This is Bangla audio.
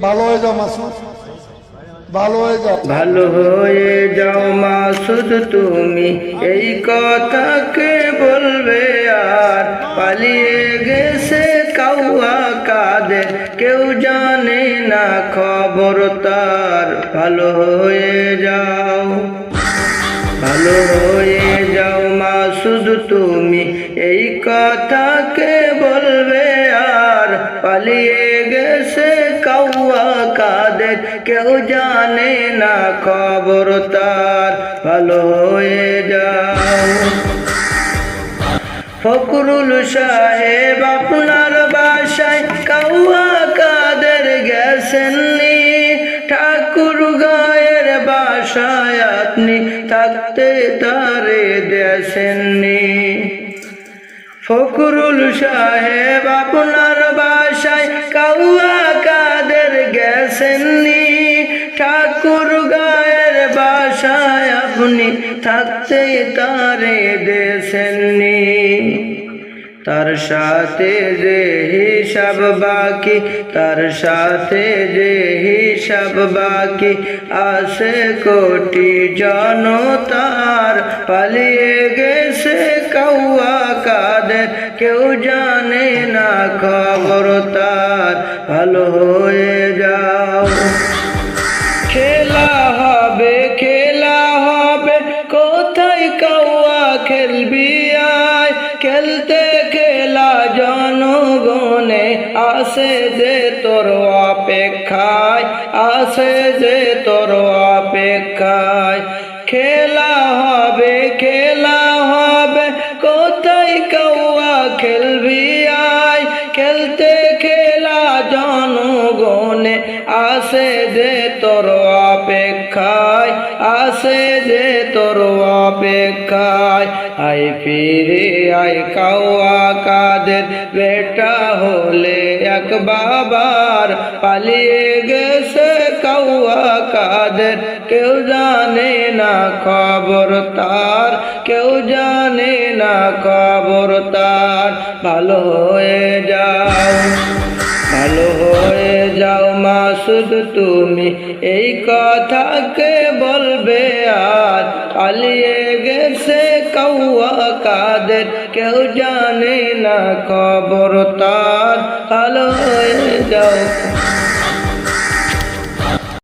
ভালো হয়ে যাও মাসুদ, ভালো হয়ে যাও। ভালো হয়ে যাও মাসুদ তুমি, এই কথাকে বলবে আর? পালিয়ে গেছে কাউয়া কাদের, কেউ জানে না খবর তার। ভালো হয়ে যাও, ভালো হয়ে যাও মাসুদ তুমি, এই কথাকে বলবে আর? পালিয়ে গেছে কাউয়া কাদের, কেউ জানে না খবর তার। ভালো হয়ে যাও। ফখরুল সাহেব আপনার বাসায় কাউয়া কাদের গেছেননি, ঠাকুর গায়ের বাসায় আপনি থাকতে তারে দেশেননি। ফখরুল সাহেব আপনার বাসায় কাউয়া কাদের গেছেননি, ঠাকুর গায়ের বাসায় আপনি থাকতে তারে দেশেননি। তার সাথে যে হিসাব বাকি, তার সাথে যে হিসাব বাকি, আছে কোটি জনতার। পালিয়ে গেছে কাউয়া কাদের, কেউ জানে না খবর তার। ভালো হয়ে যাও। খেলা হবে, খেলা হবে, কোথায় কাউয়া খেলবি আয়? খেলতে খেলা জনগণে আসে যে তোর অপেক্ষায়, আসে যে তোর অপেক্ষায়। খেলা হবে, খেলা হবে, কোথায় কাউয়া খেলবি আয়? খেলতে খেলা জনগণে আসে যে তোর অপেক্ষায়, আসে যে তোর অপেক্ষায়। আয় ফিরে আয় কাউয়া কাদের, বেটা হলে এক বাবার। পালিয়ে গেছে কাউয়া কাদের, কেউ জানে না খবর তার, কেউ জানে না খবর তার। ভালো হয়ে যাও, ভালো হয়ে যাও মাসুদ তুমি, এই কথাকে বলবে আর? পালিয়ে গেছে কাউয়া কাদের, কেউ জানে না খবর তার। ভালো হয়ে যাও।